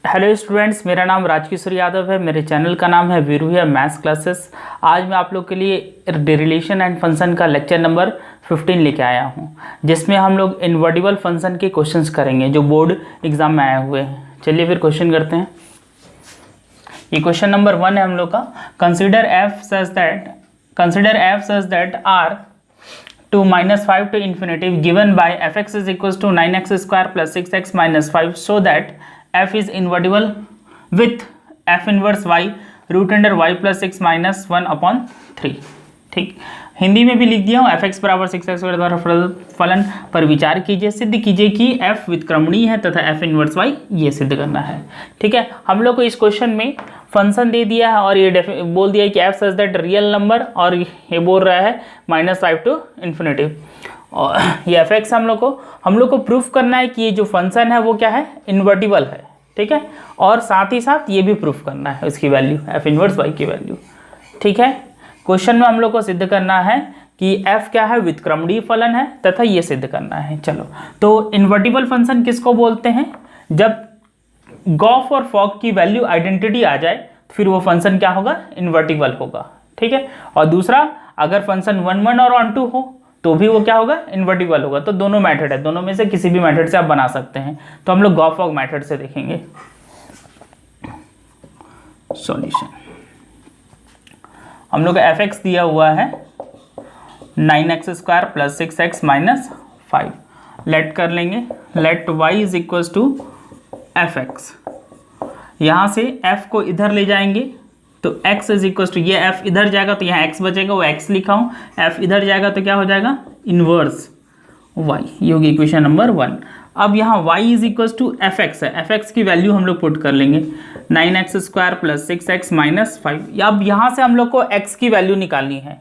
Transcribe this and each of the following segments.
Hello students, मेरा नाम राजकिशोर यादव है। मेरे चैनल का नाम है वीरूया मैथ्स क्लासेस। आज मैं आप लोग के लिए रिलेशन एंड फंक्शन का लेक्चर नंबर 15 लेके आया हूं, जिसमें हम लोग इनवर्टिबल फंक्शन के क्वेश्चंस करेंगे जो बोर्ड एग्जाम में आए हुए हैं। चलिए फिर क्वेश्चन करते हैं। ये क्वेश्चन नंबर 1 है हम लोग का। Consider F such that R to -5 to infinity given by fx is equals to 9x square plus 6x minus 5 so that f is invertible with f inverse y root under y plus 6 minus 1 upon 3। ठीक, हिंदी में भी लिख दिया हूँ। fx बराबर 6x के द्वारा फलन पर विचार कीजिए, सिद्ध कीजिए कि f व्युत्क्रमणीय है तथा f इनवर्स y ये सिद्ध करना है। ठीक है, हम लोग को इस क्वेश्चन में फंक्शन दे दिया है और ये बोल दिया है कि f such that real number, और ये बोल रहा है -5 टू इन्फिनिटी। और ये fx हम लोग को प्रूफ करना है कि ये जो फंक्शन है वो क्या है, इन्वर्टिबल है। ठीक है, और साथ ही साथ ये भी प्रूफ करना है उसकी वैल्यू, f इनवर्स y की वैल्यू। ठीक है, क्वेश्चन में हम लोग को सिद्ध करना है कि f क्या है, व्युत्क्रमणीय फलन है तथा ये सिद्ध करना है। चलो, तो इन्वर्टिबल फंक्शन किसको बोलते हैं? जब गॉफ और फॉग की वैल्यू आइडेंटिटी आ जाए तो फिर वो फंक्शन क्या होगा, इन्वर्टिबल होगा। ठीक है, और दूसरा, अगर फंक्शन 1 1 और 1 2 हो तो भी वो क्या होगा, इन्वर्टिबल होगा। तो दोनों मेथड है, दोनों में से किसी भी मेथड से आप बना सकते हैं। तो हम लोग गॉफ फॉग मेथड से देखेंगे सॉल्यूशन। हम लोग का fx दिया हुआ है 9x square plus 6x minus 5। Let कर लेंगे, let y is equals to fx। यहाँ से f को इधर ले जाएंगे तो x इज इक्वल्स टू, ये f इधर जाएगा तो यहाँ x बचेगा, वो x लिखा हूँ। f इधर जाएगा तो क्या हो जाएगा, इनवर्स y। ये होगी इक्वेशन नंबर 1। अब यहाँ y is equals to fx है, fx की वैल्यू हम लोग पुट कर लेंगे 9x square plus 6x minus 5। अब यहाँ से हम लोग को x की वैल्यू निकालनी है।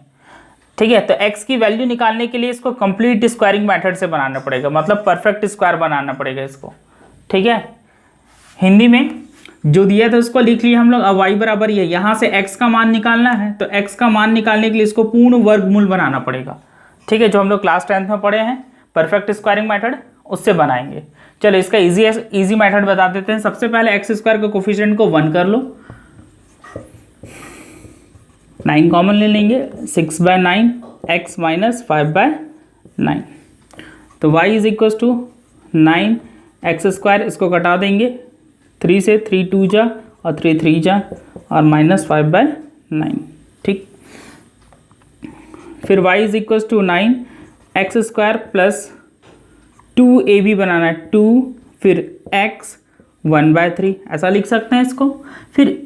ठीक है, तो x की वैल्यू निकालने के लिए इसको कंप्लीट स्क्वायरिंग मेथड से बनाना पड़ेगा, मतलब परफेक्ट स्क्वायर बनाना पड़ेगा इसको। ठीक है, हिंदी में जो दिया था उसको लिख लिया हम लोग। अब y बराबर ये, यहाँ से x का मान निकालना है तो x का मान निकालने के लिए इसको पूर्ण वर्गमूल बनाना पड़ेगा। ठीक है, जो हम लोग क्लास 10th में पढ़े हैं परफेक्ट स्क्वायरिंग मेथड, उससे बनाएंगे। चलो, इसका इजी मेथड बता देते हैं। सबसे पहले एक्स स्क्वायर के कोफिशिएंट को 1 कर लो, 9 कॉमन ले लेंगे, 6/9 x माइनस 5/9। तो y is equal to 9x square, इसको कटा देंगे 3 से, 3 2 जा और 3 3 जा और माइनस 5/9। ठीक, फिर y is equal to 9x square plus 2ab बनाना है, 2 फिर x 1/3, ऐसा लिख सकते हैं इसको। फिर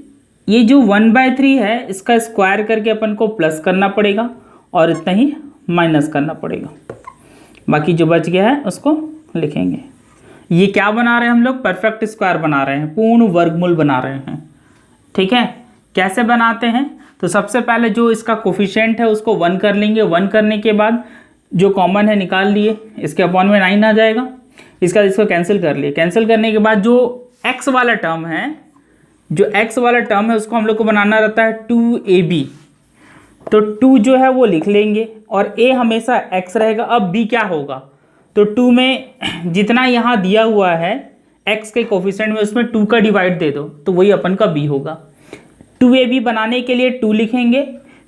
ये जो 1/3 है इसका स्क्वायर करके अपन को प्लस करना पड़ेगा और इतना ही माइनस करना पड़ेगा। बाकी जो बच गया है उसको लिखेंगे। ये क्या बना रहे हैं हम लोग, परफेक्ट स्क्वायर बना रहे हैं, पूर्ण वर्गमूल बना रहे हैं। ठीक है, कैसे बनाते हैं? तो सबसे पहले जो इसका कोफिशिएंट है उसको 1 कर लेंगे। 1 करने के बाद जो कॉमन है निकाल लिए, इसके अपॉन में 9 आ जाएगा। इसको कैंसिल कर लिए। कैंसिल करने के बाद जो x वाला टर्म है, उसको हम लोग को बनाना रहता है 2ab। तो 2 जो है वो लिख लेंगे और a हमेशा x रहेगा। अब b क्या होगा, तो 2 में जितना यहाँ दिया हुआ है x के कोफिशिएंट में, उसमें 2 का डिवाइड दे दो तो वही अपन का b होगा। 2ab बनाने के लिए 2 लिखेंगे,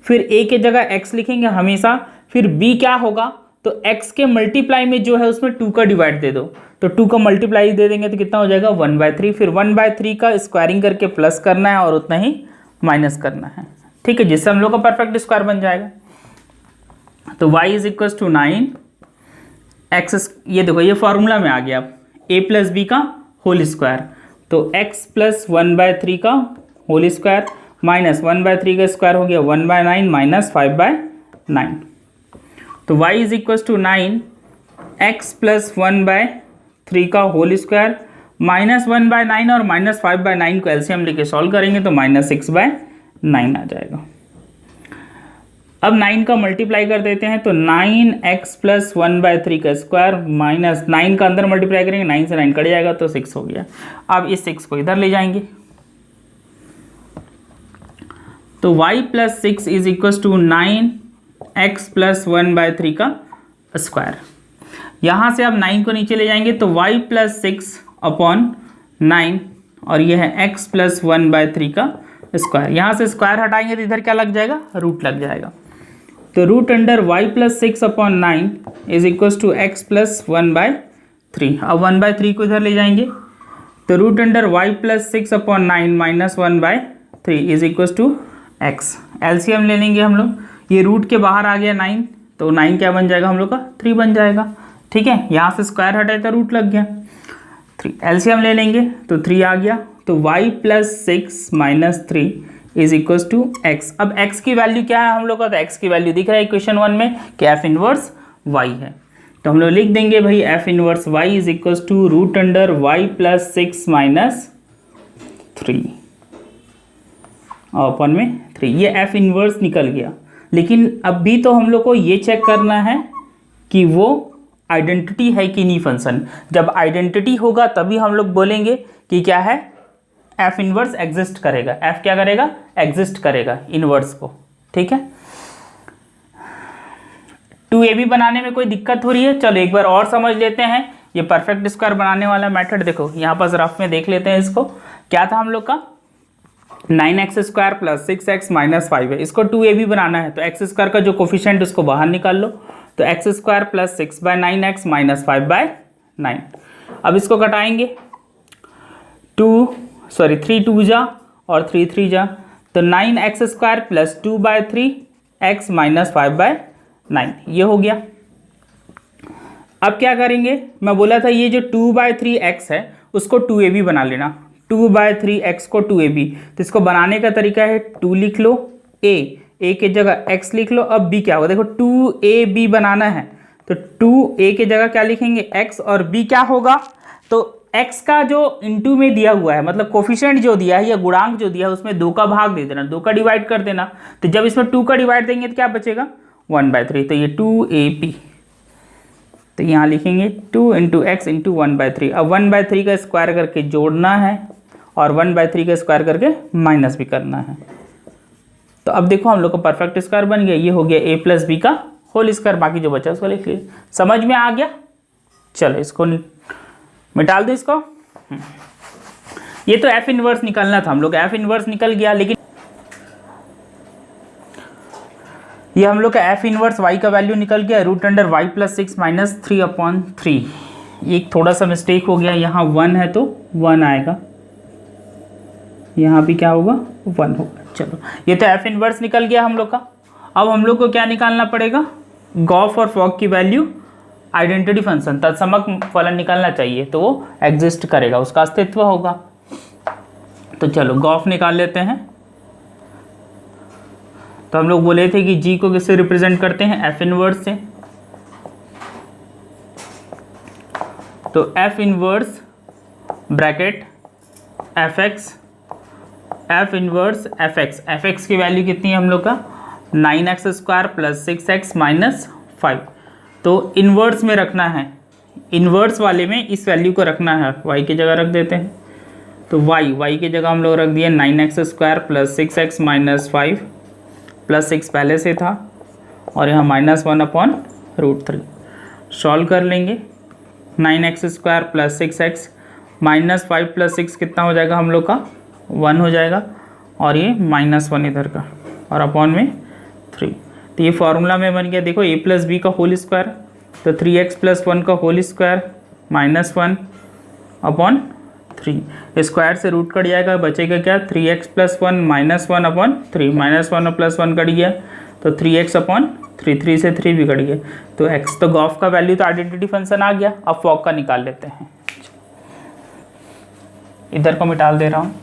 फिर a के जगह x लिखेंगे हमेशा। फिर b क्या होगा, तो x के मल्टीप्लाई में जो है उसमें 2 का डिवाइड दे दो, तो 2 का मल्टीप्लाई दे देंगे तो कितना हो जाएगा, 1/3। फिर 1/3 का स्क्वायरिंग करके प्लस करना है और उतना ही माइनस करना है। ठीक है, जिससे हम लोग का परफेक्ट स्क्वायर बन जाएगा। तो y is equal to 9x, ये देखो ये फॉर्मूला में आ गया अब, a प्लस बी का होल स्क्वायर, तो x प्लस 1/3 का होल स्क्वायर माइनस 1/3 का स्क्वायर हो गया 1/9 माइनस 5/9। तो y is equal to 9x plus 1/3 का होल स्क्वायर माइनस 1/9 और माइनस 5/9 को एलसीएम लेके सॉल्व करेंगे तो माइनस 6/9 आ जाएगा। अब 9 का मल्टीप्लाई कर देते हैं तो 9x प्लस 1/3 का स्क्वायर माइनस 9 का अंदर मल्टीप्लाई करेंगे, 9 से 9 कट जाएगा तो 6 हो गया। अब इस 6 को इधर ले जाएंगे तो y plus 6 is equal to 9x plus 1/3 का स्क्वायर। यहाँ से अब 9 को नीचे ले जाएंगे तो y प्लस 6 अपॉन 9 और ये है x प्लस 1/3 का स्क्वायर। यहाँ से स्क्वायर हटाएंगे तो इधर क्या लग जाएगा, रूट लग जाएगा। तो root under y plus 6/9 is equal to x plus 1/3। अब 1/3 को इधर ले जाएंगे तो root under y plus 6/9 minus 1/3 is equal to x। LCM ले लेंगे हम लोग, ये रूट के बाहर आ गया 9, तो 9 क्या बन जाएगा हम लोग का, 3 बन जाएगा। ठीक है, यहाँ से स्क्वायर हटाए तो रूट लग गया 3। एलसीएम ले लेंगे तो 3 आ गया, तो y plus 6 minus 3 is equal to x। अब x की वैल्यू क्या है हम लोग का, तो x की वैल्यू दिख रहा है इक्वेशन 1 में कि f इनवर्स y है। तो हम लोग लिख देंगे भाई f inverse y is equal to root under y plus 6 minus 3 और अपन में 3। ये f इनवर्स निकल गया। लेकिन अब भी तो हम लोग को ये चेक करना है कि वो आइडेंटिटी है कि नहीं फंक्शन। जब आइडेंटिटी होगा तभी हम लोग बोलेंगे कि क्या है, f इनवर्स एग्जिस्ट करेगा। f क्या करेगा, एग्जिस्ट करेगा इनवर्स को। ठीक है, 2ab बनाने में कोई दिक्कत हो रही है? चलो एक बार और समझ लेते हैं ये परफेक्ट स्क्वायर बनाने वाला मेथड। देखो यहाँ पर रफ में देख लेते हैं इसको। क्या था हम लोग का, 9x² प्लस 6x माइनस 5 है। इसको 2ab बनाना है तो एक्स स्क्वायर का जो कोफिशिएंट उसको बाहर निकाल लो, तो x² प्लस 6/9x माइनस 5/9। अब इसको घटाएंगे, 3 2 जा और 3 3 जा, तो 9x² प्लस 2/3x माइनस 5/9 ये हो गया। अब क्या करेंगे, मैं बोला था ये जो 2/3x है उसको 2ab बना लेना। 2/3x को 2ab, तो इसको बनाने का तरीका है 2 लिख लो, a की जगह x लिख लो। अब b क्या होगा, देखो 2ab बनाना है तो 2a की जगह क्या लिखेंगे, x, और b क्या होगा, तो x का जो इनटू में दिया हुआ है, मतलब कोफिशिएंट जो दिया है या गुणांक जो दिया है उसमें 2 का भाग दे देना, 2 का डिवाइड कर देना। तो जब इसमें 2 का डिवाइड देंगे तो क्या बचेगा, 1/3। तो ये 2ab, तो यहाँ लिखेंगे 2 इंटू एक्स इंटू 1/3। अब 1/3 का स्क्वायर करके जोड़ना है और 1/3 का स्क्वायर करके माइनस भी करना है। तो अब देखो हम लोग का परफेक्ट स्क्वायर बन गया। ये हो गया a प्लस बी का होल स्क्वायर। बाकी जो बचा उसको लिख लीजिए। समझ में आ गया? चलो इसको मिटाल दो इसको। ये तो f इनवर्स निकलना था हम लोग, f इनवर्स निकल गया। लेकिन ये हम लोग का f इनवर्स y का वैल्यू निकल गया root under y plus 6 minus 3/3। एक थोड़ा सा मिस्टेक हो गया, यहाँ 1 है तो 1 आएगा, यहाँ भी क्या होगा, 1 होगा। चलो ये तो f इनवर्स निकल गया हम लोग का। अब हम लोग को क्या निकालना पड़ेगा, गॉफ और फॉग की वैल्यू, आइडेंटिटी फंक्शन तत्समक फलन निकालना चाहिए, तो वो एग्जिस्ट करेगा, उसका अस्तित्व होगा। तो चलो गॉफ निकाल लेते हैं। तो हम लोग बोले थे कि g को किससे रिप्रेजेंट करते हैं, f इनवर्स से। तो f inverse bracket f inverse fx की वैल्यू कितनी है हम लोग का, 9x² प्लस 6x माइनस 5। तो इन्वर्स में रखना है, इन्वर्स वाले में इस वैल्यू को रखना है, y की जगह रख देते हैं। तो y की जगह हम लोग रख दिए 9x² plus 6x minus 5, plus 6 पहले से था और यहाँ -1/√3। सॉल्व कर लेंगे, 9x² plus 6x minus 5 plus 6 कितना हो जाएगा हम लोग का, 1 हो जाएगा, और ये -1 इधर का और अपॉन में 3। तो ये फॉर्मूला में बन गया, देखो a प्लस बी का होल स्क्वायर, तो 3x प्लस 1 का होल स्क्वायर -1/3। स्क्वायर से रूट कट जाएगा, बचेगा क्या, 3x प्लस 1 -1/3, -1 प्लस 1 कट गया तो 3x/3, 3 से 3 भी कट गया तो x। तो गॉफ का वैल्यू तो आइडेंटिटी फंक्शन आ गया। अब फॉग का निकाल लेते हैं, इधर को मिटाल दे रहा हूँ।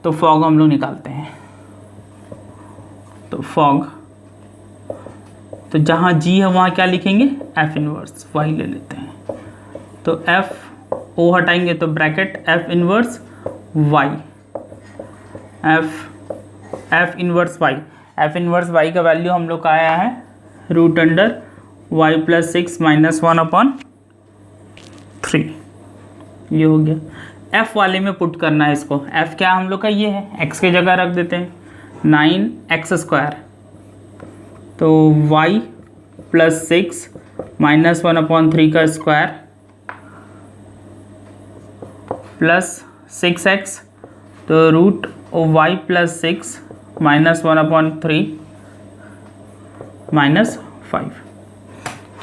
तो फॉग हम लोग निकालते हैं। तो फॉग, तो जहाँ g है वहाँ क्या लिखेंगे, f इनवर्स y ले लेते हैं। तो f o हटाएंगे तो bracket f inverse y, f inverse y, f inverse y का वैल्यू हम लोग का आया है root under y plus 6 minus 1/3। ये हो गया। f वाले में पुट करना है इसको। f क्या हम लोग का ये है, x की जगह रख देते हैं 9x², तो y प्लस 6 माइनस 1/3 का स्क्वायर प्लस 6x, तो root y plus 6 minus 1/3 minus 5।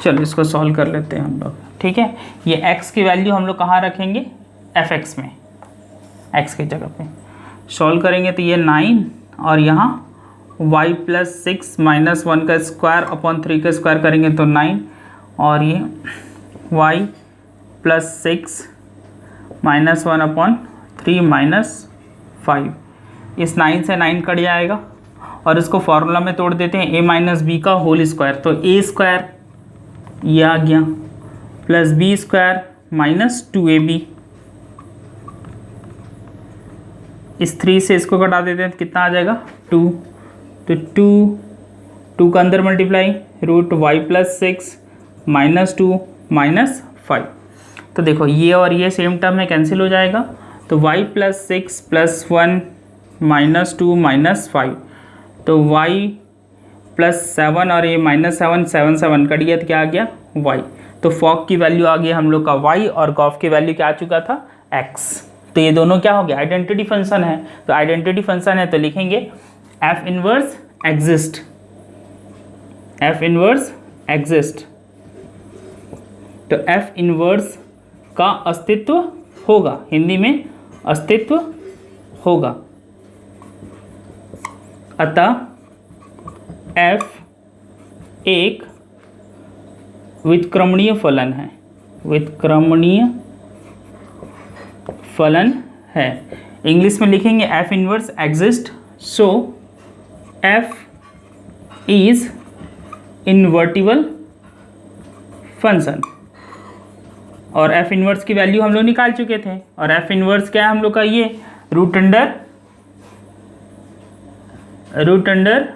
चलो इसको सॉल्व कर लेते हैं हम लोग, ठीक है। ये x की वैल्यू हम लोग कहाँ रखेंगे, fx में, x की जगह पे सॉल्व करेंगे तो ये 9 और यहाँ y प्लस 6 माइनस 1 का स्क्वायर अपॉन 3 का स्क्वायर करेंगे तो 9 और ये y प्लस 6 माइनस 1/3 माइनस 5। इस 9 से 9 कट जाएगा और इसको फॉर्मूला में तोड़ देते हैं a माइनस बी का होल स्क्वायर, तो a स्क्वायर ये आ गया plus b square minus 2ab। इस 3 से इसको कटा देते हैं तो कितना आ जाएगा 2, तो 2 का अंदर multiply root y plus 6 minus 2 minus 5। तो देखो ये और ये सेम टर्म में कैंसिल हो जाएगा, तो y plus 6 plus 1 minus 2 minus 5, तो y प्लस 7 और ये माइनस 7 7 7 कट गया तो क्या आ गया y। तो फॉग की वैल्यू आ गई हम लोग का y और गॉफ की वैल्यू क्या आ चुका था x। तो ये दोनों क्या हो गया, आइडेंटिटी फंक्शन है। तो आइडेंटिटी फंक्शन है तो लिखेंगे f inverse exist, f inverse exist. तो f इनवर्स का अस्तित्व होगा, हिंदी में अस्तित्व होगा। अतः f एक व्युत्क्रमणीय फलन है, व्युत्क्रमणीय फलन है। इंग्लिश में लिखेंगे f inverse exist, so f is invertible function. और f इनवर्स की वैल्यू हम लोग निकाल चुके थे, और f इनवर्स क्या है हम लोग का, ये root under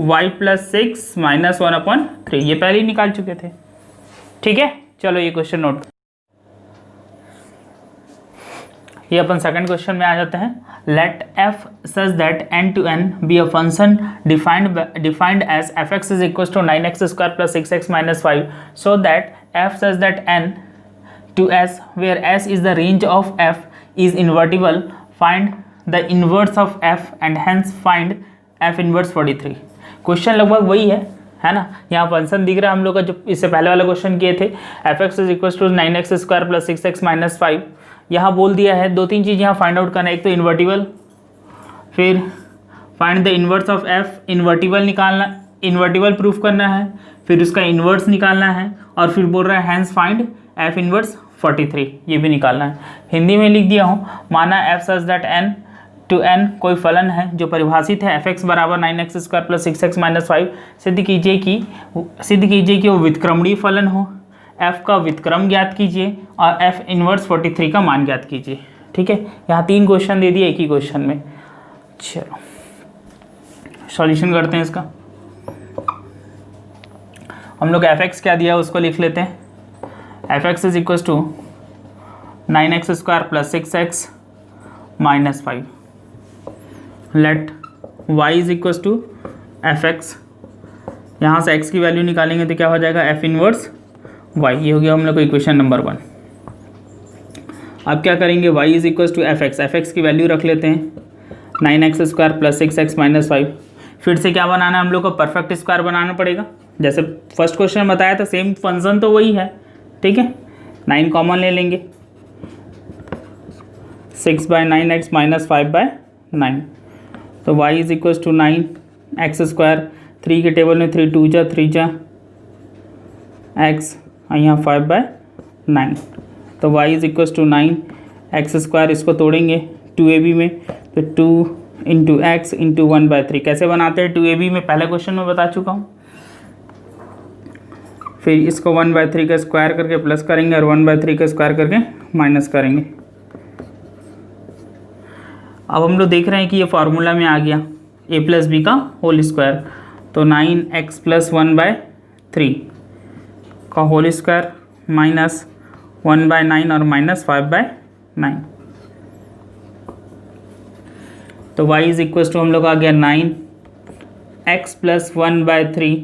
y plus 6 minus 1/3, ये पहले ही निकाल चुके थे, ठीक है। चलो ये क्वेश्चन नोट, ये अपन सेकंड क्वेश्चन में आ जाते हैं। Let f such that n to n be a function defined as fx is equal to 9x square plus 6x minus 5, so that f such that n to s where s is the range of f is invertible, find the inverse of f and hence find f inverse 43। Question लगभग वही है ना। यहाँ function दिख रहा है हम लोग का जो इससे पहले वाला क्वेश्चन किए थे, fx is equal to 9x square plus 6x minus 5। यहाँ बोल दिया है 2-3 चीज़ यहाँ फाइंड आउट करना है, एक तो इन्वर्टिबल, फिर find the inverse of f, invertible निकालना, इन्वर्टिबल प्रूफ करना है, फिर उसका इन्वर्स निकालना है, और फिर बोल रहा है हैंस फाइंड f इन्वर्स 43, ये भी निकालना है। हिंदी में लिख दिया हूँ, माना f such that n to n कोई फलन है जो परिभाषित है fx बराबर 9x square plus 6x minus 5। सिद्ध कीजिए कि वो व्युत्क्रमणीय फलन हो, f का व्युत्क्रम ज्ञात कीजिए और f इनवर्स 43 का मान ज्ञात कीजिए, ठीक है। यहाँ 3 क्वेश्चन दे दिए एक ही क्वेश्चन में। चलो सॉल्यूशन करते हैं इसका। हम लोग fx क्या दिया उसको लिख लेते हैं। fx is equal to 9x square plus 6x minus 5। Let y is equal to fx, यहाँ से x की वैल्यू निकालेंगे तो क्या हो जाएगा f इनवर्स y। ये हो गया हम लोग को इक्वेशन नंबर 1। अब क्या करेंगे, y is equal to fx की वैल्यू रख लेते हैं 9x square plus 6x minus 5। फिर से क्या बनाना है हम लोग को, परफेक्ट स्क्वायर बनाना पड़ेगा। जैसे फर्स्ट क्वेश्चन में बताया था सेम फंक्शन तो वही है, ठीक है। 9 कॉमन ले लेंगे, 6/9x माइनस 5/9, तो y is equal to 9x square, 3 के टेबल में 3 2 जा 3 जा x, यहाँ 5/9, तो y is equal to 9x square, इसको तोड़ेंगे 2ab में, तो 2 इंटू एक्स इंटू 1/3। कैसे बनाते हैं 2ab में, पहले क्वेश्चन में बता चुका हूँ। फिर इसको 1/3 का स्क्वायर करके प्लस करेंगे और 1/3 का स्क्वायर करके माइनस करेंगे। अब हम लोग देख रहे हैं कि ये फार्मूला में आ गया a प्लस बी का होल स्क्वायर, तो 9x प्लस 1/3 का होल स्क्वायर माइनस 1/9 और माइनस 5/9, तो y इज इक्वल टू हम लोग आ गया 9x प्लस 1/3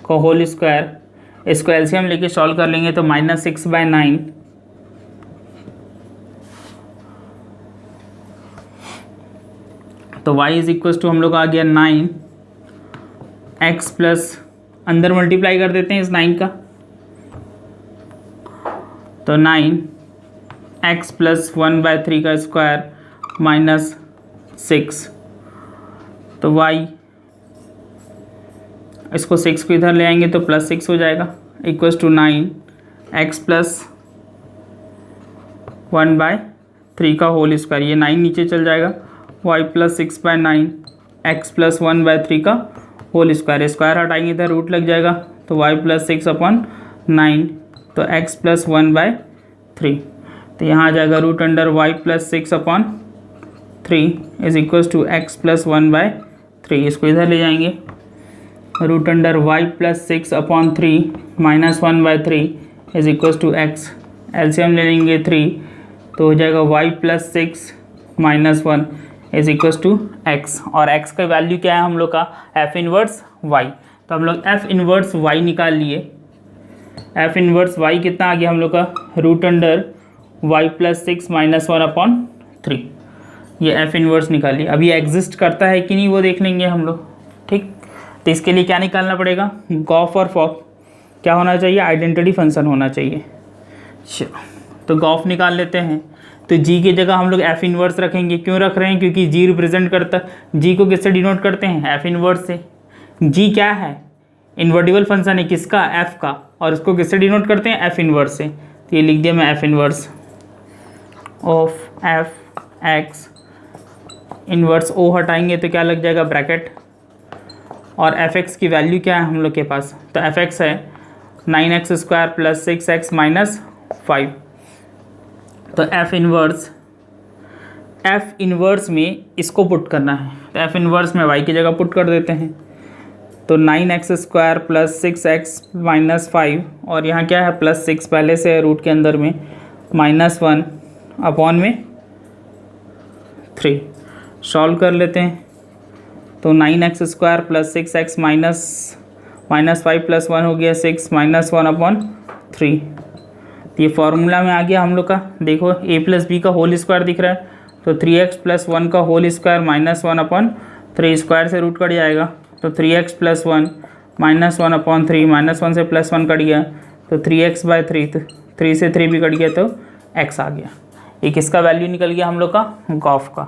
का होल स्क्वायर इसको एलसीएम लेके सॉल्व कर लेंगे तो -6/9 तो y इज इक्वल टू हम लोग आ गया 9x प्लस अंदर मल्टीप्लाई कर देते हैं इस 9 का, तो 9x प्लस 1/3 का स्क्वायर -6, तो y इसको 6 को इधर ले आएंगे तो +6 हो जाएगा इक्वल्स टू 9x प्लस 1/3 का होल स्क्वायर, ये 9 नीचे चल जाएगा, y प्लस 6/9 x प्लस 1/3 का होल स्क्वायर, स्क्वायर हटाएंगे इधर रूट लग जाएगा, तो y प्लस 6/9 तो x प्लस 1/3, तो यहाँ आ जाएगा root under y plus 6/3 is equals to x plus 1/3, इसको इधर ले जाएंगे, root under y plus 6/3 minus 1/3 is equals to x, LCM ले लेंगे 3 तो हो जाएगा y plus 6 minus 1 is equals to x, और x का वैल्यू क्या है हम लोग का f इनवर्स y, तो हम लोग f इनवर्स y निकाल लिए, f इनवर्स y कितना आ गया हम लोग का root under y plus 6 minus 1/3, ये f इनवर्स निकालिए। अभी एग्जिस्ट करता है कि नहीं वो देख लेंगे हम लोग, ठीक। तो इसके लिए क्या निकालना पड़ेगा, गॉफ और फॉक क्या होना चाहिए, आइडेंटिटी फंक्शन होना चाहिए। चलो तो गॉफ निकाल लेते हैं, तो g की जगह हम लोग f इनवर्स रखेंगे, क्यों रख रहे हैं, क्योंकि g रिप्रेजेंट करता है, g को किससे डिनोट करते हैं, f इनवर्स से। g क्या है, इन्वर्टिबल फंक्शन है किसका, f का, और इसको किससे डिनोट करते हैं, f इनवर्स से, तो ये लिख दिया मैं f inverse of f x inverse o हटाएंगे तो क्या लग जाएगा ब्रैकेट, और f(x) की वैल्यू क्या है हम लोग के पास, तो f(x) है 9x² प्लस 6x माइनस 5, तो f इनवर्स में इसको पुट करना है, तो f इनवर्स में y की जगह पुट कर देते हैं, तो 9x² प्लस 6x माइनस 5, और यहाँ क्या है +6 पहले से है रूट के अंदर में, -1 अपॉन में 3, सॉल्व कर लेते हैं, तो 9x² plus 6x minus 5 plus 1 हो गया 6 -1/3, ये फार्मूला में आ गया हम लोग का, देखो a प्लस बी का होल स्क्वायर दिख रहा है, तो 3x प्लस 1 का होल स्क्वायर -1/3, स्क्वायर से रूट कट जाएगा, तो 3x प्लस 1 -1/3, -1 से +1 कट गया, तो 3x/3, तो 3 से 3 भी कट गया तो x आ गया, ये किसका वैल्यू निकल गया हम लोग का, गॉफ का।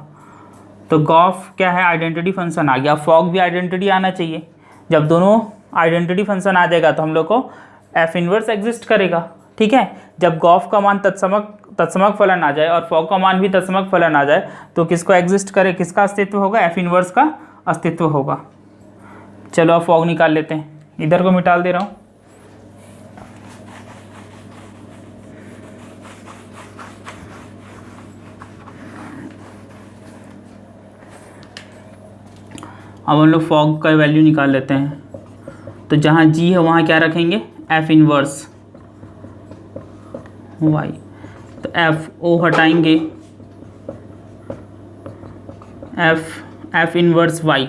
तो गॉफ क्या है, आइडेंटिटी फंक्शन आ गया, फॉक भी आइडेंटिटी आना चाहिए, जब दोनों आइडेंटिटी फंक्शन आ जाएगा तो हम लोग को f इनवर्स एग्जिस्ट करेगा, ठीक है। जब गॉफ का मान तत्समक फलन आ जाए और फॉक का मान भी तत्समक फलन आ जाए तो किसको एग्जिस्ट करे, किसका अस्तित्व होगा, f इनवर्स का अस्तित्व होगा। चलो अब फॉक निकाल लेते हैं, इधर को मिटाल दे रहा हूँ, अब हम लोग फॉक का वैल्यू निकाल लेते हैं, तो जहाँ g है वहाँ क्या रखेंगे, f इनवर्स y, तो f o हटाएंगे, f इनवर्स y,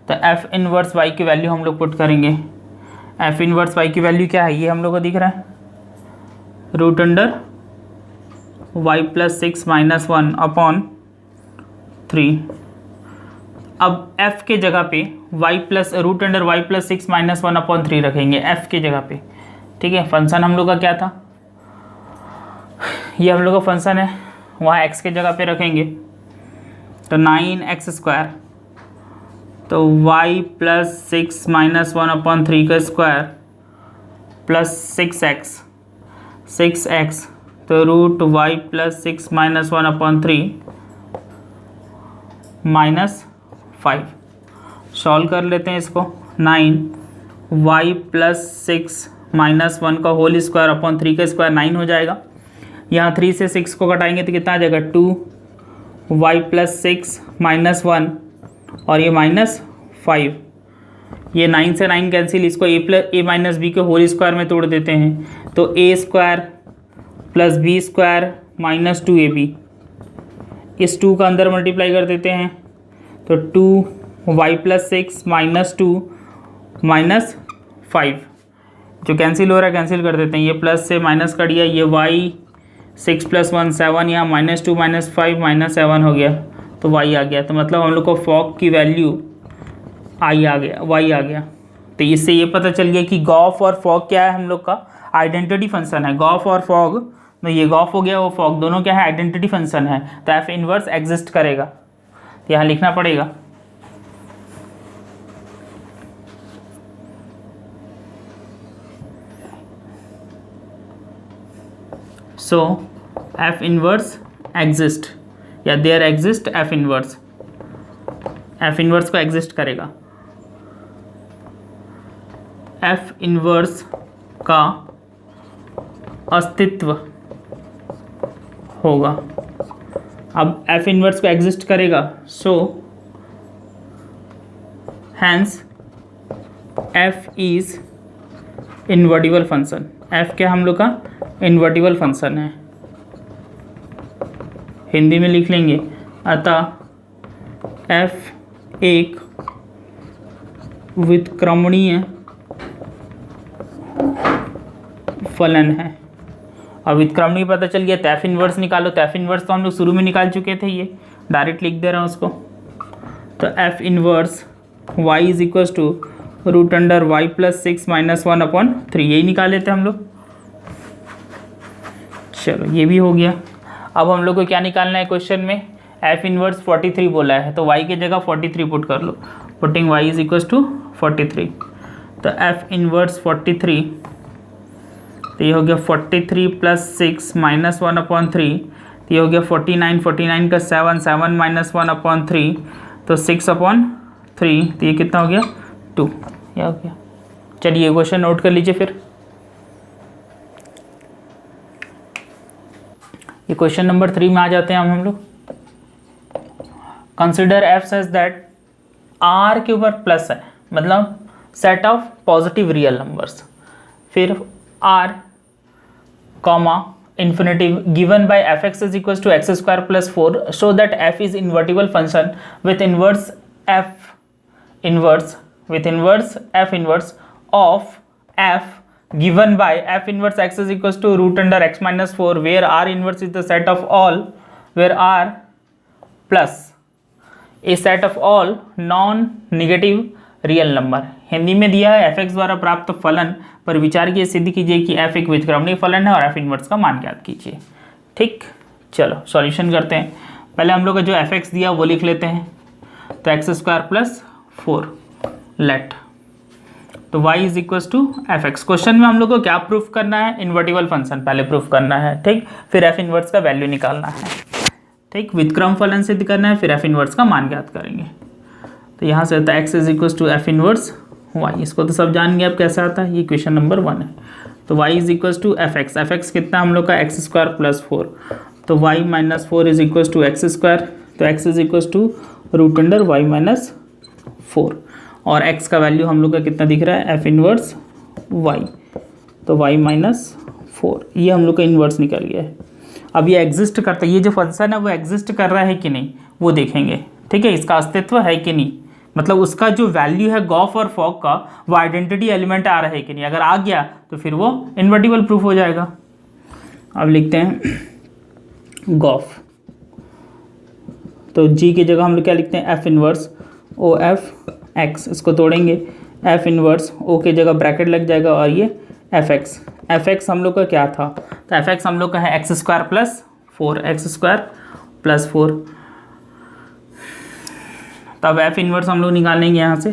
तो f इनवर्स y की वैल्यू हम लोग पुट करेंगे, f इनवर्स y की वैल्यू क्या है, ये हम लोग को दिख रहा है, root under y plus 6 minus 1/3, अब f के जगह पे y plus root under y plus 6 minus 1/3 रखेंगे f के जगह पे, ठीक है। फंक्शन हम लोग का क्या था, ये हम लोग का फंक्शन है, वहाँ x के जगह पे रखेंगे, तो 9x², तो y प्लस 6 माइनस 1/3 का स्क्वायर प्लस 6x, तो root y plus 6 minus 1/3 minus 5, solve कर लेते हैं इसको, 9y प्लस 6 माइनस 1 का होल स्क्वायर अपॉन 3 का स्क्वायर 9 हो जाएगा, यहाँ 3 से 6 को घटाएंगे तो कितना आ जाएगा 2y प्लस 6 माइनस 1 और ये -5, ये 9 से 9 कैंसिल, इसको a माइनस बी के होल स्क्वायर में तोड़ देते हैं, तो a² plus b² minus 2ab, इस 2 का अंदर मल्टीप्लाई कर देते हैं, तो 2y प्लस 6 माइनस 2 माइनस 5, जो कैंसिल हो रहा है कैंसिल कर देते हैं, ये प्लस से माइनस कर दिया, ये y 6 + 1 7, यहाँ -2 -5 -7 हो गया, तो y आ गया। तो मतलब हम लोग को फॉग की वैल्यू y आ गया। तो इससे ये पता चल गया कि गॉफ और फॉग क्या है, हम लोग का आइडेंटिटी फंक्शन है। गॉफ और फॉग, तो ये गॉफ हो गया, वो फॉग, दोनों क्या है, आइडेंटिटी फंक्शन है। तो एफ इनवर्स एग्जिस्ट करेगा, तो यहाँ लिखना पड़ेगा। सो एफ इनवर्स एग्जिस्ट या there exist F inverse, F inverse को एग्जिस्ट करेगा। एफ इनवर्स का अस्तित्व होगा। अब एफ इनवर्स को एग्जिस्ट करेगा, so hence F is invertible function. F क्या हम लोग का इन्वर्टिबल फंक्शन है, हिंदी में लिख लेंगे। अतः एफ एक व्युत्क्रमणीय फलन है। अब व्युत्क्रमणीय पता चल गया, तो एफ इनवर्स निकालो। तो एफ इनवर्स तो हम लोग शुरू में निकाल चुके थे, ये डायरेक्ट लिख दे रहा हूँ उसको। तो F inverse y is equal to √y + 6 - 1/3, यही निकाले थे हम लोग। चलो ये भी हो गया। अब हम लोग को क्या निकालना है क्वेश्चन में, एफ इनवर्स 43 बोला है, तो y की जगह 43 पुट कर लो। Putting y is equal to 43, तो एफ इनवर्स 43, तो ये हो गया 43 + 6 - 1/3, तो ये हो गया 49, 49 का 7, 7 - 1/3, तो 6/3, तो ये कितना हो गया 2, यह हो गया। चलिए क्वेश्चन नोट कर लीजिए फिर। ये क्वेश्चन नंबर 3 में आ जाते हैं हम लोग। Consider F such that R के ऊपर प्लस है, मतलब set of positive real numbers, फिर R comma infinitive given by fx is equals to x square plus 4, show that f is invertible function with inverse f inverse of f given by f inverse x is equals to √x - 4, where r inverse is the set of all, where r plus a set of all non negative real number. Hindi में दिया है F द्वारा प्राप्त फलन पर विचार किए सिद्ध कीजिए कि एफ एक व्युत्क्रमणीय फलन है और एफ इनवर्स का मान ज्ञात कीजिए। ठीक, चलो सॉल्यूशन करते हैं। पहले हम लोग का जो एफ दिया वो लिख लेते हैं, तो x² + 4 लेट, तो y is equal to F X. Question में हम लोग को क्या प्रूफ करना है, इन्वर्टिबल फंक्शन पहले प्रूफ करना है, ठीक, फिर एफ इनवर्स का वैल्यू निकालना है, ठीक, व्युत्क्रम फलन सिद्ध करना है, फिर एफ इनवर्स का मान ज्ञात करेंगे। तो यहाँ से आता है x is equal to F inverse y, इसको तो सब जान गए अब कैसे आता है, ये क्वेश्चन नंबर 1 है। तो y is equal to F X कितना हम लोग का x² + 4, तो y - 4 is equal to x², तो x is equal to √y - 4, और x का वैल्यू हम लोग का कितना दिख रहा है, एफ इनवर्स y, तो y - 4, ये हम लोग का इन्वर्स निकल गया है। अब ये एग्जिस्ट करता है, ये जो फंक्शन है वो एग्जिस्ट कर रहा है कि नहीं वो देखेंगे, ठीक है, इसका अस्तित्व है कि नहीं, मतलब उसका जो वैल्यू है गॉफ और फॉग का वो आइडेंटिटी एलिमेंट आ रहा है कि नहीं, अगर आ गया तो फिर वो इन्वर्टिबल प्रूफ हो जाएगा। अब लिखते हैं गॉफ, तो जी की जगह हम लोग क्या लिखते हैं, F inverse O F X, इसको तोड़ेंगे, एफ इनवर्स ओ की जगह ब्रैकेट लग जाएगा और ये एफ एक्स हम लोग का क्या था, तो एफ एक्स हम लोग का है x² + 4। तब एफ इनवर्स हम लोग निकालेंगे यहाँ से,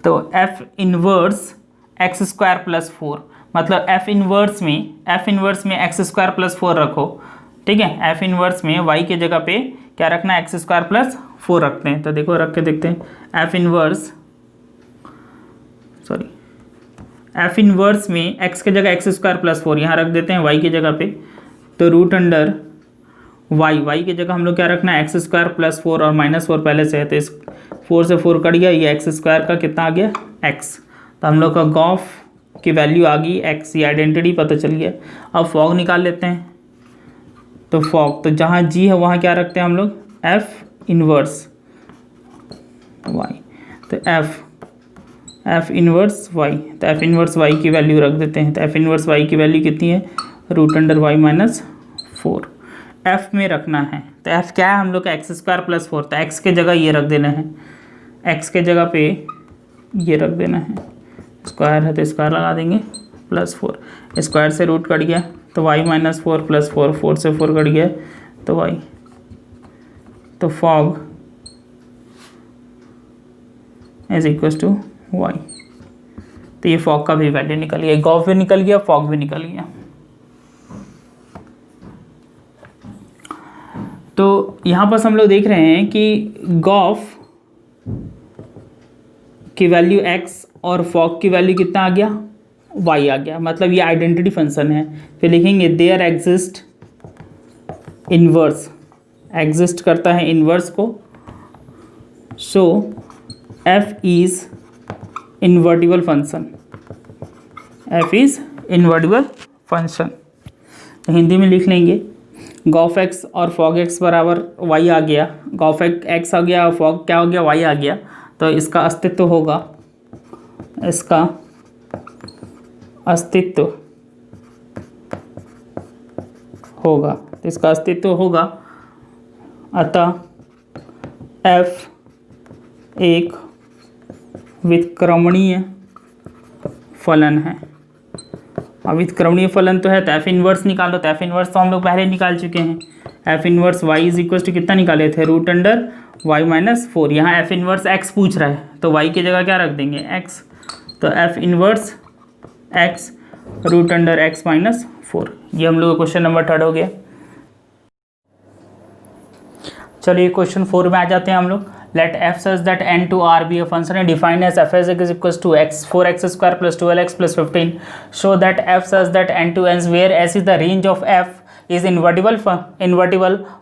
तो एफ इनवर्स x² + 4, मतलब एफ इनवर्स में x² + 4 रखो, ठीक है, एफ इनवर्स में y की जगह पे क्या रखना है, x² + 4 रखते हैं। तो देखो रख के देखते हैं, एफ इनवर्स में x की जगह x² + 4 यहाँ रख देते हैं y की जगह पे, तो √y की जगह हम लोग क्या रखना है, x² + 4 और -4 पहले से है, तो इस 4 से 4 कट गया, ये x² का कितना आ गया, x, तो हम लोग का गॉफ की वैल्यू आ गई x, ये आइडेंटिटी पता चल गया। अब फॉग निकाल लेते हैं, तो फॉग, तो जहाँ g है वहाँ क्या रखते हैं हम लोग, एफ इनवर्स y, तो एफ इनवर्स वाई, तो एफ इनवर्स वाई की वैल्यू रख देते हैं। तो एफ इनवर्स वाई की वैल्यू कितनी है, root under y minus 4 f में रखना है। तो एफ क्या है हम लोग का, एक्स स्क्वायर प्लस 4, तो एक्स के जगह ये रख देना है, एक्स के जगह पे ये रख देना है, स्क्वायर है तो स्क्वायर लगा देंगे, +4 स्क्वायर से रूट कट गया तो वाई माइनस 4 + 4, 4 से 4 कट गया तो वाई, तो fog is equal to y. तो ये फॉग का भी वैल्यू निकल गया, गॉफ भी निकल गया, फॉग भी निकल गया। तो यहाँ पर हम लोग देख रहे हैं कि गॉफ की वैल्यू x और फॉग की वैल्यू कितना आ गया, y आ गया, मतलब ये आइडेंटिटी फंक्शन है। फिर लिखेंगे देयर एग्जिस्ट इन्वर्स, एग्जिस्ट करता है इन्वर्स को, सो f is invertible function, f is invertible function. Hindi में लिख लेंगे गॉफ x और फॉग x बराबर y आ गया, गॉफ x आ गया और फॉग क्या हो गया, y आ गया, तो इसका अस्तित्व होगा, इसका अस्तित्व होगा, तो इसका अस्तित्व होगा, अतः f एक व्युत्क्रमणीय फलन है। अब व्युत्क्रमणीय फलन तो है, तो एफ इनवर्स निकालो, तो एफ इनवर्स तो हम लोग पहले निकाल चुके हैं, F inverse y is equal to कितना निकाले थे, रूट अंडर y माइनस 4। यहाँ एफ इनवर्स x पूछ रहा है तो y की जगह क्या रख देंगे, x, तो F inverse x root under x minus 4। ये हम लोग का क्वेश्चन नंबर 3 हो गया। चलिए क्वेश्चन 4 में आ जाते हैं हम लोग। Let f such that n to r be a function and define as f is equals to x 4x square plus 12x plus 15. Show that f such that n to n where s is the range of f is invertible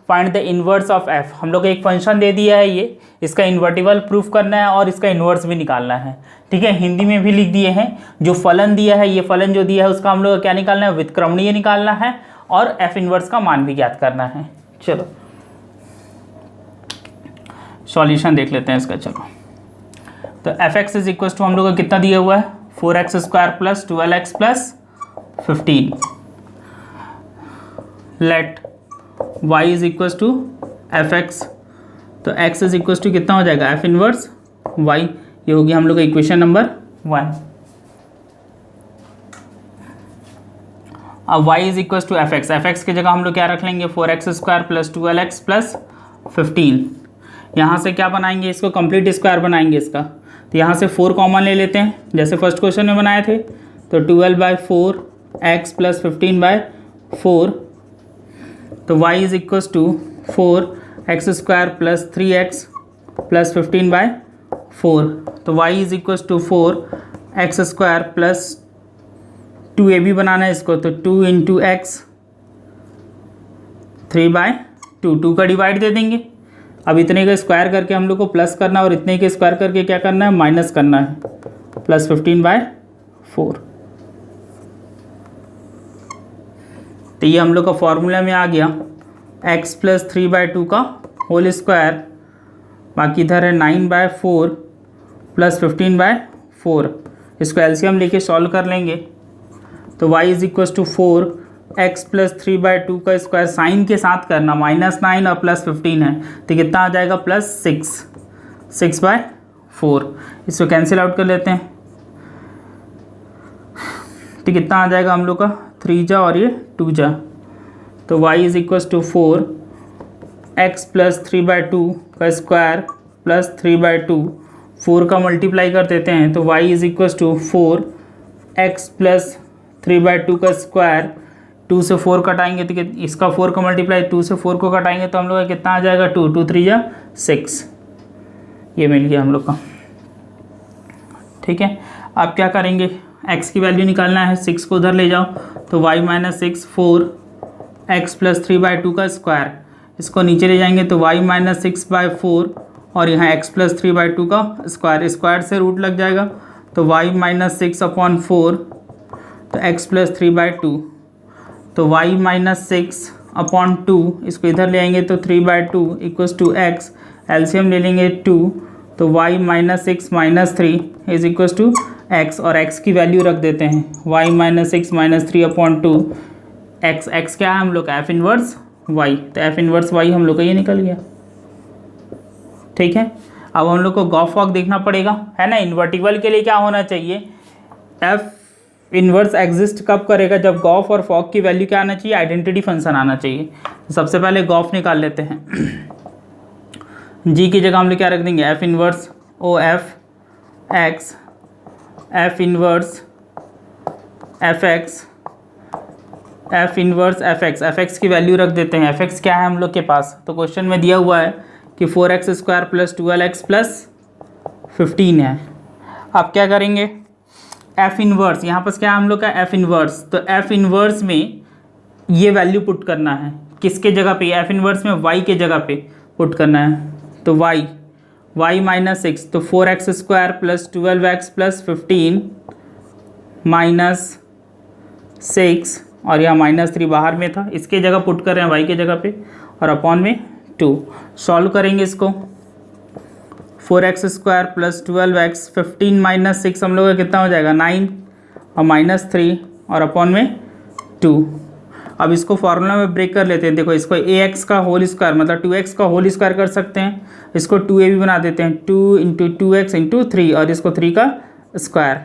find the inverse of f। हम लोग एक function दे दिया है, ये इसका invertible proof करना है और इसका इन्वर्स भी निकालना है। ठीक है, हिंदी में भी लिख दिए हैं, जो फलन दिया है, ये फलन जो दिया है उसका हम लोग क्या निकालना है, व्युत्क्रमणीय निकालना है और f इन्वर्स का मान भी ज्ञात करना है। चलो सॉल्यूशन देख लेते हैं इसका। चलो तो f x is equal to हम लोग का कितना दिया हुआ है, 4x square plus 12x plus 15। Let y is equal to F x, तो x इज इक्वल टू कितना हो जाएगा, एफ इनवर्स y। ये होगी हम लोग का इक्वेशन नंबर 1। अब y is equal to F x की जगह हम लोग क्या रख लेंगे, 4x square plus 12x plus 15। यहाँ से क्या बनाएंगे, इसको कंप्लीट स्क्वायर बनाएंगे इसका, तो यहाँ से 4 कॉमन ले लेते हैं जैसे फर्स्ट क्वेश्चन में बनाए थे, तो 12/4x प्लस 15/4, तो y is equal to 4x square plus 3x plus 15/4, तो y is equal to 4x square plus 2ab बनाना है इसको, तो 2 इंटू एक्स 3/2, 2 का डिवाइड दे देंगे। अब इतने का स्क्वायर करके हम लोग को प्लस करना और इतने के स्क्वायर करके क्या करना है, माइनस करना है, प्लस 15/4। तो ये हम लोग का फॉर्मूला में आ गया x प्लस 3/2 का होल स्क्वायर, बाकी इधर है 9/4 प्लस 15/4। इसको एलसीएम लेके सॉल्व कर लेंगे, तो y is equal to 4x plus 3/2 का स्क्वायर, साइन के साथ करना, -9 और प्लस 15 है, तो कितना आ जाएगा, +6, 6/4। इसको कैंसिल आउट कर लेते हैं, तो कितना आ जाएगा हम लोग का, 3 जा और ये 2 जा, तो y is equal to 4x plus 3/2 का स्क्वायर प्लस 3/2, 4 का मल्टीप्लाई कर देते हैं, तो y is equal to 4x plus 3/2 का स्क्वायर, 2 से 4 कटाएंगे तो इसका 4 का मल्टीप्लाई 2 से 4 को कटाएंगे तो हम लोग का कितना आ जाएगा, 2 2 3 जा 6, ये मिल गया हम लोग का। ठीक है, आप क्या करेंगे, x की वैल्यू निकालना है, 6 को उधर ले जाओ, तो y माइनस 6 4x प्लस 3/2 का स्क्वायर, इसको नीचे ले जाएंगे तो y माइनस 6/4 और यहाँ x प्लस 3/2 का स्क्वायर, स्क्वायर से रूट लग जाएगा, तो y माइनस 6/4, तो x प्लस 3/2, तो y माइनस 6/2, इसको इधर ले आएंगे तो 3/2 इक्वल्स टू x, एलसीएम ले लेंगे 2, तो y minus six minus three is equal to x, और x की वैल्यू रख देते हैं y minus six minus three upon two x. X क्या है हम लोग का एफ इनवर्स y, तो एफ इनवर्स y हम लोग का ये निकल गया। ठीक है, अब हम लोग को गॉस फॉग देखना पड़ेगा, है ना। इन्वर्टिबल के लिए क्या होना चाहिए, एफ इनवर्स एग्जिस्ट कब करेगा, जब गॉफ और फॉग की वैल्यू क्या आना चाहिए, आइडेंटिटी फंक्शन आना चाहिए। तो सबसे पहले गॉफ निकाल लेते हैं। जी की जगह हम लोग क्या रख देंगे, f inverse O F x, f inverse f x, f inverse f x. F x की वैल्यू रख देते हैं। एफ एक्स क्या है हम लोग के पास, तो क्वेश्चन में दिया हुआ है कि 4x square plus 12x plus 15 है। अब क्या करेंगे, एफ इनवर्स, यहाँ पर क्या है हम लोग का एफ इनवर्स, तो एफ इनवर्स में ये वैल्यू पुट करना है, किसके जगह पे, एफ इनवर्स में y के जगह पे पुट करना है। तो y माइनस सिक्स, तो 4x square plus 12x plus 15 minus 6, और यहाँ माइनस 3 बाहर में था, इसके जगह पुट कर रहे हैं y के जगह पे, और अपॉन में 2। सॉल्व करेंगे इसको, 4x square plus 12x, 15 minus 6 हम लोग का कितना हो जाएगा 9, और माइनस 3 और अपॉन में 2। अब इसको फार्मूला में ब्रेक कर लेते हैं। देखो इसको ax का होल स्क्वायर मतलब 2x का होल स्क्वायर कर सकते हैं, इसको 2a भी बना देते हैं, 2 इंटू 2x इंटू 3, और इसको 3 का स्क्वायर,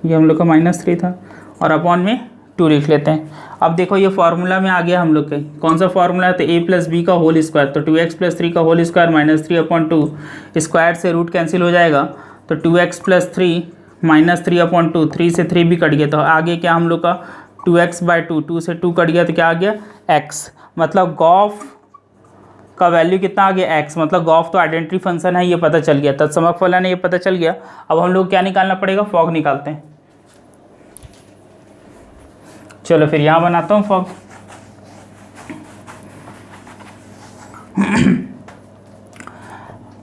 ये हम लोग का माइनस 3 था, और अपॉन में 2 लिख लेते हैं। अब देखो ये फार्मूला में आ गया हम लोग के, कौन सा फार्मूला है, तो a प्लस बी का होल स्क्वायर, तो 2x प्लस 3 का whole square minus 3 upon 2, square से रूट कैंसिल हो जाएगा, तो 2x प्लस 3 माइनस 3 अपॉन 2, 3 से 3 भी कट गया, तो आगे क्या हम लोग का 2x बाई 2, 2 से 2 कट गया, तो क्या आ गया x। मतलब गॉफ का वैल्यू कितना आ गया x, मतलब गॉफ तो आइडेंटिटी फंक्शन है, ये पता चल गया, तत्समक फलन है, ये पता चल गया। अब हम लोग क्या निकालना पड़ेगा, फॉग निकालते हैं। चलो फिर यहाँ बनाता हूँ फॉग।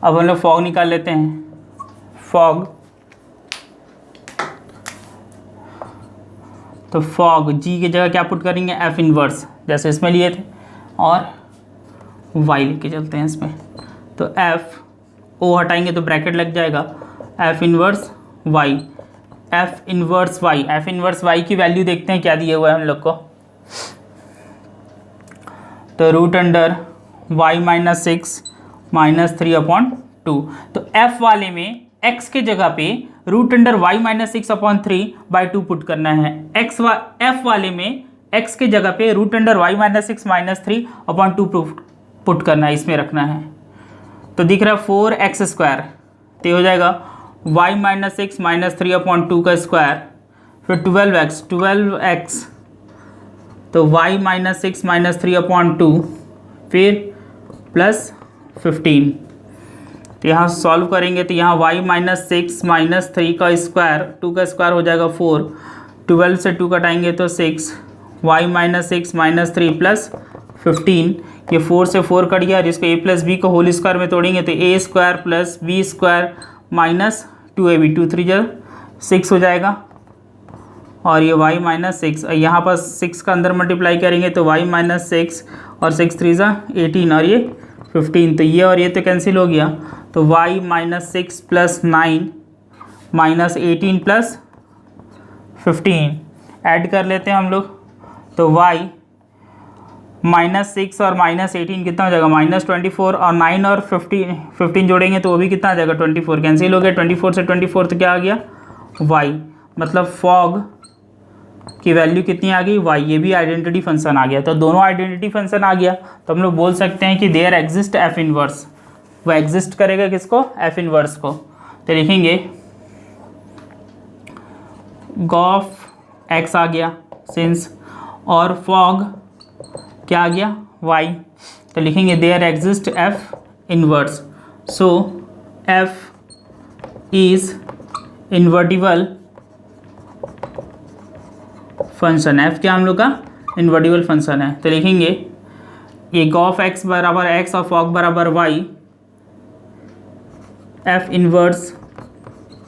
अब हम लोग फॉग निकाल लेते हैं। फॉग, तो फॉग जी की जगह क्या पुट करेंगे, एफ इनवर्स, जैसे इसमें लिए थे, और वाई लेके चलते हैं इसमें, तो एफ ओ हटाएंगे तो ब्रैकेट लग जाएगा, f inverse y, f inverse y. F inverse y की वैल्यू देखते हैं क्या दिया हुआ है हम लोग को, तो root under y minus 6 minus 3 upon 2। तो एफ वाले में एक्स के जगह पे root under y minus 6 upon 3 by 2 put करना है। एफ वाले में एक्स के जगह पे root under y minus 6 minus 3 upon 2 put करना है, इसमें रखना है। तो दिख रहा है 4x स्क्वायर, तो हो जाएगा y माइनस 6 माइनस 3 अपॉन 2 का स्क्वायर, फिर 12x, तो y माइनस 6 माइनस 3 अपॉन 2, फिर प्लस 15। तो यहाँ सॉल्व करेंगे तो यहाँ y माइनस 6 माइनस 3 का स्क्वायर, 2 का स्क्वायर हो जाएगा 4, 12 से 2 कटाएंगे तो 6, y माइनस 6 माइनस 3 प्लस 15, ये 4 से 4 कट गया, जिसको a प्लस बी को होल स्क्वायर में तोड़ेंगे तो a square plus b square minus 2ab, 2 3 जा 6 हो जाएगा, और ये y माइनस 6, यहाँ पर 6 का अंदर मल्टीप्लाई करेंगे तो y माइनस 6 और 6 3 जा 18, और ये 15, तो ये और ये तो कैंसिल हो गया, तो y minus 6 plus 9 minus 18 plus 15 add कर लेते हैं हम लोग, तो y माइनस 6 और माइनस 18 कितना हो जाएगा, माइनस 24, और 9 और 15 जोड़ेंगे तो वो भी कितना आ जाएगा 24, कैंसिल हो गया, 24 से 24 तो क्या आ गया y। मतलब फॉग की वैल्यू कितनी आ गई y, ये भी आइडेंटिटी फंक्शन आ गया। तो दोनों आइडेंटिटी फंक्शन आ गया, तो हम लोग बोल सकते हैं कि देयर एग्जिस्ट एफ इनवर्स, वो एग्जिस्ट करेगा किसको, एफ इनवर्स को। तो लिखेंगे गॉफ x आ गया सिंस, और फॉग क्या आ गया y, तो लिखेंगे there exist F inverse, so f is invertible function. F क्या हम लोग का इन्वर्टिबल फंक्शन है, तो लिखेंगे ये गॉफ x बराबर x और फॉग बराबर y, एफ इनवर्स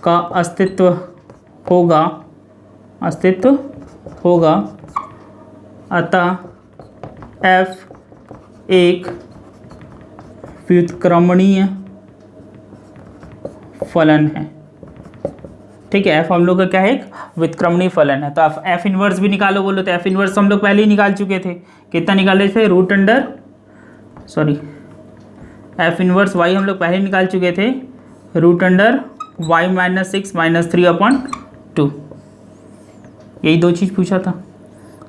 का अस्तित्व होगा, अतः f एक व्युत्क्रमणीय फलन है। ठीक है, एफ हम लोग का क्या है, एक व्युत्क्रमणीय फलन है। तो आप एफ इनवर्स भी निकालो बोलो तो एफ इनवर्स हम लोग पहले ही निकाल चुके थे। कितना निकाले थे, एफ इनवर्स वाई हम लोग पहले निकाल चुके थे, (y-6-3/2). यही दो चीज़ पूछा था।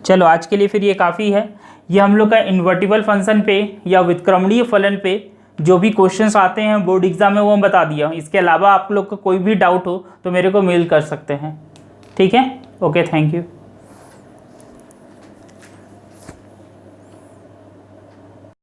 चलो आज के लिए फिर ये काफ़ी है। ये हम लोग का इन्वर्टिबल फंक्शन पे या व्युत्क्रमणीय फलन पे जो भी क्वेश्चंस आते हैं बोर्ड एग्जाम में वो हम बता दिया। इसके अलावा आप लोग को कोई भी डाउट हो तो मेरे को मेल कर सकते हैं। ठीक है, ओके, थैंक यू।